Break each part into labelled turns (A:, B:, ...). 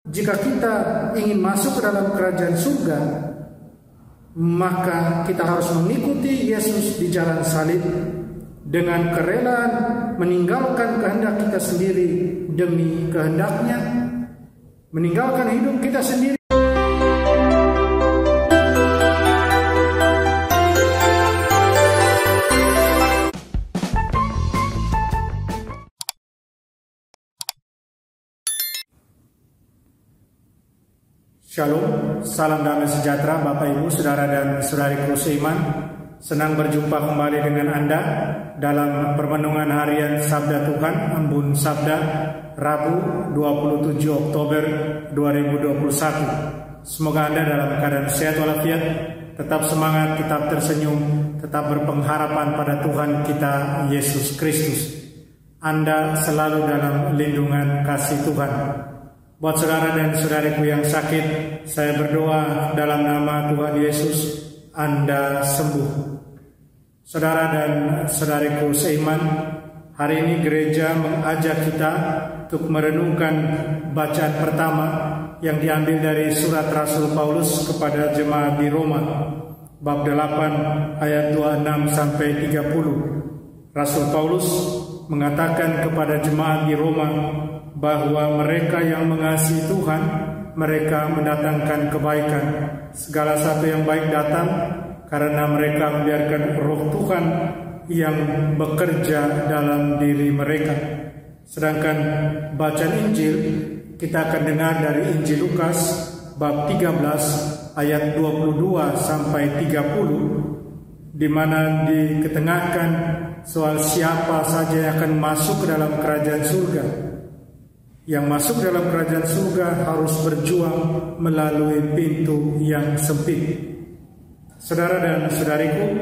A: Jika kita ingin masuk ke dalam kerajaan surga, maka kita harus mengikuti Yesus di jalan salib dengan kerelaan meninggalkan kehendak kita sendiri demi kehendaknya, meninggalkan hidup kita sendiri. Shalom, salam damai sejahtera Bapak Ibu, Saudara dan Saudariku seiman. Senang berjumpa kembali dengan Anda dalam permenungan harian Sabda Tuhan, Embun Sabda, Rabu 27 Oktober 2021. Semoga Anda dalam keadaan sehat walafiat, tetap semangat, tetap tersenyum, tetap berpengharapan pada Tuhan kita Yesus Kristus. Anda selalu dalam lindungan kasih Tuhan. Buat saudara dan saudariku yang sakit, saya berdoa dalam nama Tuhan Yesus, Anda sembuh. Saudara dan saudariku seiman, hari ini gereja mengajak kita untuk merenungkan bacaan pertama yang diambil dari surat Rasul Paulus kepada jemaat di Roma, bab 8 ayat 26 sampai 30. Rasul Paulus mengatakan kepada jemaat di Roma bahwa mereka yang mengasihi Tuhan, mereka mendatangkan kebaikan. Segala sesuatu yang baik datang karena mereka membiarkan Roh Tuhan yang bekerja dalam diri mereka. Sedangkan bacaan Injil kita akan dengar dari Injil Lukas bab 13 ayat 22 sampai 30, di mana diketengahkan soal siapa saja yang akan masuk ke dalam kerajaan surga. Yang masuk dalam kerajaan surga harus berjuang melalui pintu yang sempit. Saudara dan saudariku,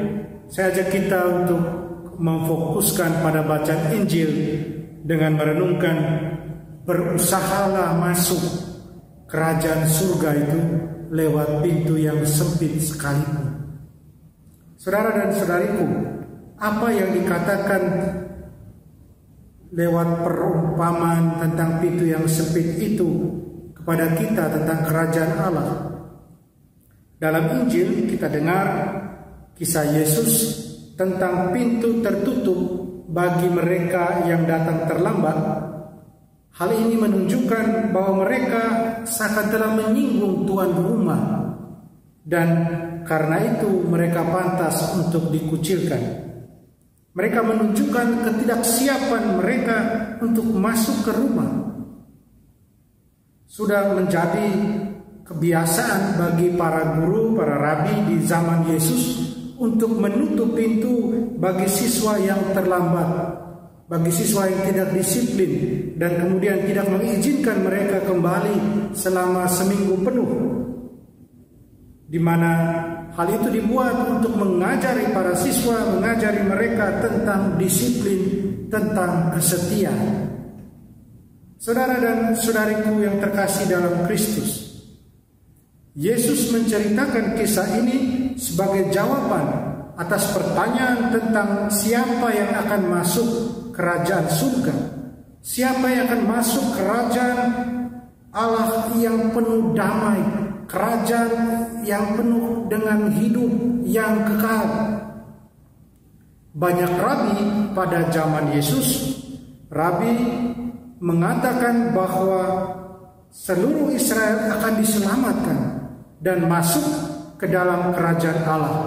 A: saya ajak kita untuk memfokuskan pada bacaan Injil dengan merenungkan berusahalah masuk kerajaan surga itu lewat pintu yang sempit sekalipun. Saudara dan saudariku, apa yang dikatakan lewat perumpamaan tentang pintu yang sempit itu kepada kita tentang kerajaan Allah? Dalam Injil kita dengar kisah Yesus tentang pintu tertutup bagi mereka yang datang terlambat. Hal ini menunjukkan bahwa mereka seakan telah menyinggung tuan rumah, dan karena itu mereka pantas untuk dikucilkan. Mereka menunjukkan ketidaksiapan mereka untuk masuk ke rumah. Sudah menjadi kebiasaan bagi para guru, para rabi di zaman Yesus untuk menutup pintu bagi siswa yang terlambat, bagi siswa yang tidak disiplin, dan kemudian tidak mengizinkan mereka kembali selama seminggu penuh, di mana hal itu dibuat untuk mengajari para siswa, mengajari mereka tentang disiplin, tentang kesetiaan. Saudara dan saudariku yang terkasih dalam Kristus, Yesus menceritakan kisah ini sebagai jawaban atas pertanyaan tentang siapa yang akan masuk kerajaan surga, siapa yang akan masuk kerajaan Allah yang penuh damai, kerajaan yang penuh dengan hidup yang kekal. Banyak rabi pada zaman Yesus, rabi mengatakan bahwa seluruh Israel akan diselamatkan dan masuk ke dalam kerajaan Allah,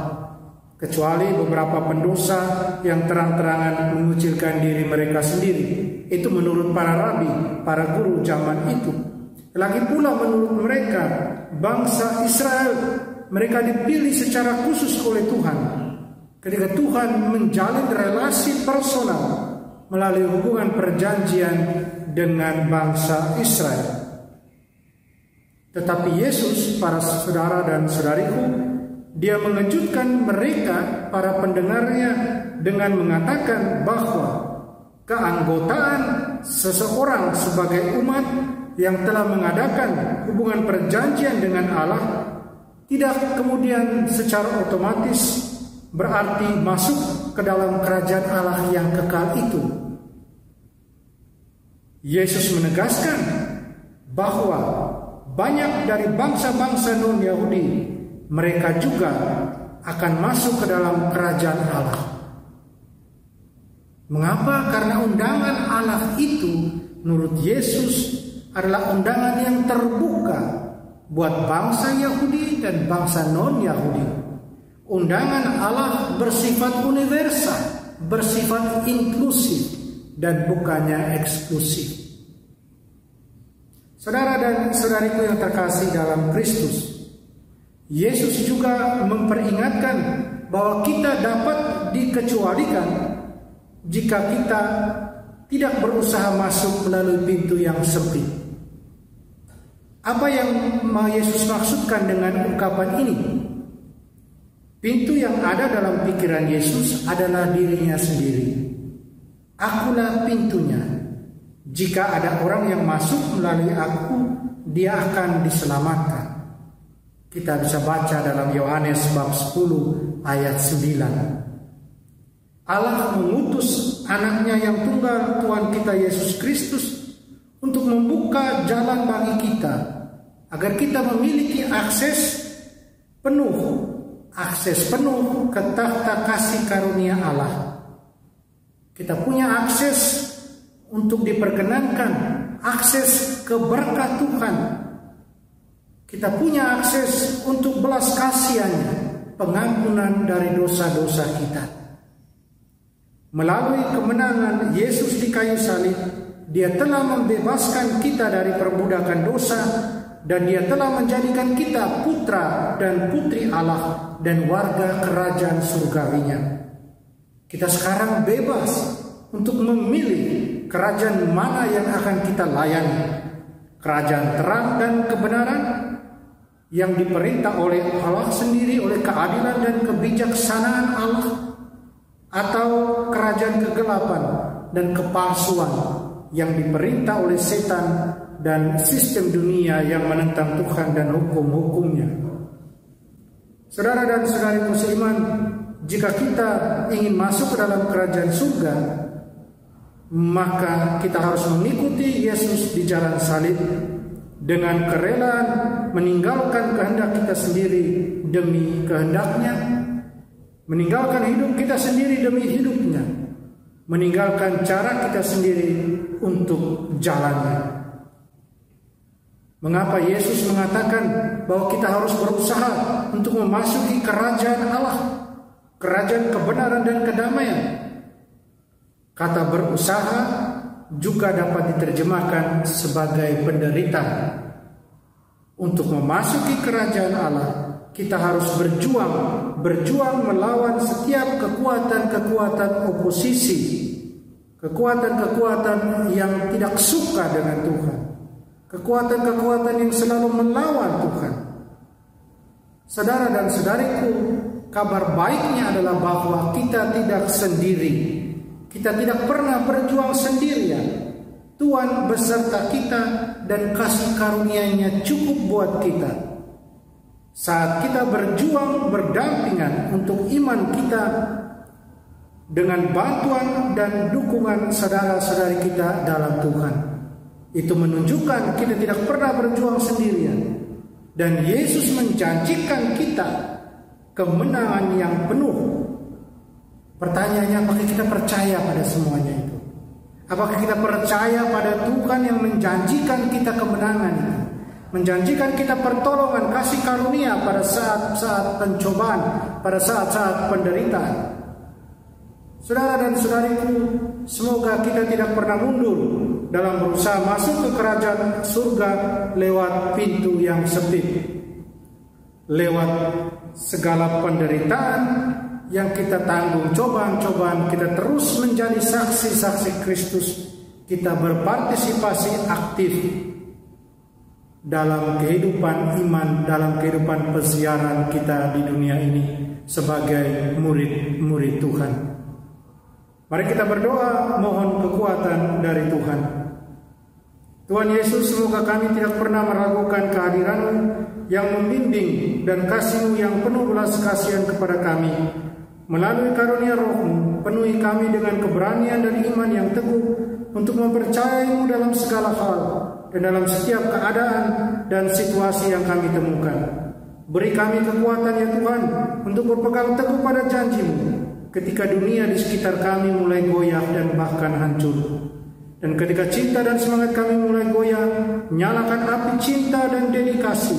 A: kecuali beberapa pendosa yang terang-terangan mengucilkan diri mereka sendiri. Itu menurut para rabi, para guru zaman itu. Lagi pula menurut mereka, bangsa Israel, mereka dipilih secara khusus oleh Tuhan ketika Tuhan menjalin relasi personal melalui hubungan perjanjian dengan bangsa Israel. Tetapi Yesus, para saudara dan saudariku, dia mengejutkan mereka, para pendengarnya, dengan mengatakan bahwa keanggotaan seseorang sebagai umat yang telah mengadakan hubungan perjanjian dengan Allah tidak kemudian secara otomatis berarti masuk ke dalam kerajaan Allah yang kekal itu. Yesus menegaskan bahwa banyak dari bangsa-bangsa non-Yahudi, mereka juga akan masuk ke dalam kerajaan Allah. Mengapa? Karena undangan Allah itu menurut Yesus adalah undangan yang terbuka buat bangsa Yahudi dan bangsa non-Yahudi. Undangan Allah bersifat universal, bersifat inklusif, dan bukannya eksklusif. Saudara dan saudariku yang terkasih dalam Kristus, Yesus juga memperingatkan bahwa kita dapat dikecualikan jika kita tidak berusaha masuk melalui pintu yang sempit. Apa yang Yesus maksudkan dengan ungkapan ini? Pintu yang ada dalam pikiran Yesus adalah dirinya sendiri. Akulah pintunya. Jika ada orang yang masuk melalui aku, dia akan diselamatkan. Kita bisa baca dalam Yohanes bab 10 ayat 9. Allah mengutus anaknya yang tunggal, Tuhan kita Yesus Kristus, untuk membuka jalan bagi kita, agar kita memiliki akses penuh ke takhta kasih karunia Allah. Kita punya akses untuk diperkenankan, akses ke berkat Tuhan. Kita punya akses untuk belas kasihan-Nya, pengampunan dari dosa-dosa kita. Melalui kemenangan Yesus di kayu salib, Dia telah membebaskan kita dari perbudakan dosa, dan Dia telah menjadikan kita putra dan putri Allah dan warga kerajaan surgawinya. Kita sekarang bebas untuk memilih kerajaan mana yang akan kita layani. Kerajaan terang dan kebenaran yang diperintah oleh Allah sendiri, oleh keadilan dan kebijaksanaan Allah, atau kerajaan kegelapan dan kepalsuan yang diperintah oleh setan dan sistem dunia yang menentang Tuhan dan hukum-hukumnya. Saudara dan saudariku seiman, jika kita ingin masuk ke dalam kerajaan surga, maka kita harus mengikuti Yesus di jalan salib dengan kerelaan meninggalkan kehendak kita sendiri demi kehendaknya, meninggalkan hidup kita sendiri demi hidupnya, meninggalkan cara kita sendiri untuk jalannya. Mengapa Yesus mengatakan bahwa kita harus berusaha untuk memasuki kerajaan Allah, kerajaan kebenaran dan kedamaian? Kata berusaha juga dapat diterjemahkan sebagai penderitaan. Untuk memasuki kerajaan Allah, kita harus berjuang melawan setiap kekuatan-kekuatan oposisi, kekuatan-kekuatan yang tidak suka dengan Tuhan, kekuatan-kekuatan yang selalu melawan Tuhan. Saudara dan saudariku, kabar baiknya adalah bahwa kita tidak sendiri. Kita tidak pernah berjuang sendirian. Tuhan beserta kita dan kasih karunia-Nya cukup buat kita. Saat kita berjuang berdampingan untuk iman kita dengan bantuan dan dukungan saudara-saudari kita dalam Tuhan, itu menunjukkan kita tidak pernah berjuang sendirian. Dan Yesus menjanjikan kita kemenangan yang penuh. Pertanyaannya, apakah kita percaya pada semuanya itu? Apakah kita percaya pada Tuhan yang menjanjikan kita kemenangan itu? Menjanjikan kita pertolongan, kasih karunia pada saat-saat pencobaan, pada saat-saat penderitaan. Saudara dan saudariku, semoga kita tidak pernah mundur dalam berusaha masuk ke kerajaan surga lewat pintu yang sempit, lewat segala penderitaan yang kita tanggung, cobaan-cobaan. Kita terus menjadi saksi-saksi Kristus. Kita berpartisipasi aktif dalam kehidupan iman, dalam kehidupan pesiaran kita di dunia ini sebagai murid-murid Tuhan. Mari kita berdoa mohon kekuatan dari Tuhan. Tuhan Yesus, semoga kami tidak pernah meragukan kehadiran-Mu yang membimbing dan kasih-Mu yang penuh belas kasihan kepada kami. Melalui karunia Roh-Mu, penuhi kami dengan keberanian dan iman yang teguh untuk mempercayai-Mu dalam segala hal, dan dalam setiap keadaan dan situasi yang kami temukan. Beri kami kekuatan ya Tuhan untuk berpegang teguh pada janji-Mu ketika dunia di sekitar kami mulai goyah dan bahkan hancur. Dan ketika cinta dan semangat kami mulai goyah, nyalakan api cinta dan dedikasi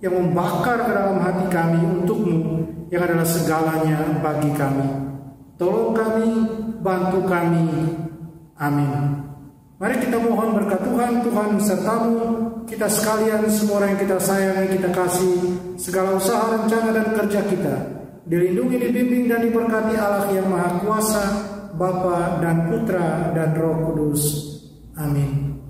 A: yang membakar ke dalam hati kami untuk-Mu yang adalah segalanya bagi kami. Tolong kami, bantu kami. Amin. Mari kita mohon berkat Tuhan, Tuhan serta-Mu, kita sekalian, semua orang yang kita sayang, yang kita kasih, segala usaha, rencana, dan kerja kita, dilindungi, dibimbing, dan diberkati Allah yang Maha Kuasa, Bapa dan Putra dan Roh Kudus. Amin.